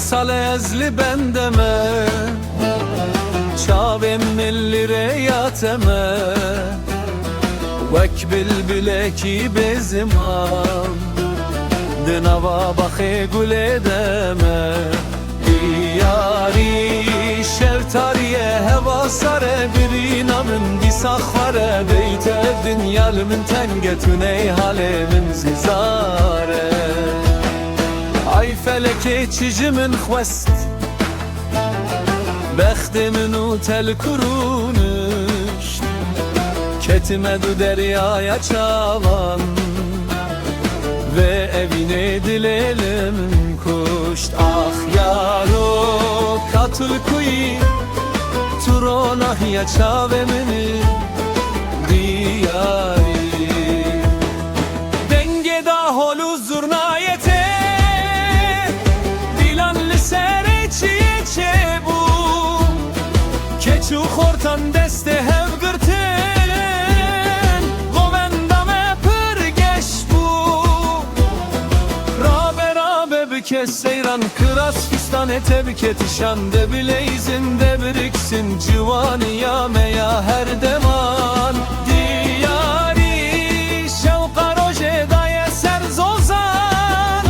sale ezli bendeme, çavem millire yateme, vek bilbileki bezim am, dinava bakı gule deme. Diyari şevtariye heva sare birinamın disakhare, beyte dünyalımın tengetüney halemin zizare. Ay feleke çicimin xwest, bextimin u tel kurunuş, ketime du deryaya çalan ve evine dilelim kuşt. Ah yaro katul kuyi turonah ya çavemini diyari, denge da holu zurnayete dilanlı sereçiye çebu, keçu hortan deste hev gırtın govendame pırgeş bu. Kes seyran kıras fistan ete biketişan de bileyzin de biriksin civani ya meya her deman. Diyari şevka roje daye ser zozan,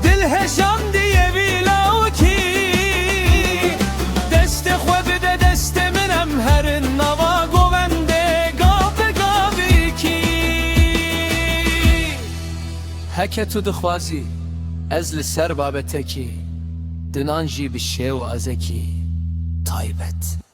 dil heşan diye bilav ki deste xwe de deste minem herin nava govende gabe gabe ki. Heke tu dixwazi ez li ser babeteki, dinan jî bi şêw azekî taybet.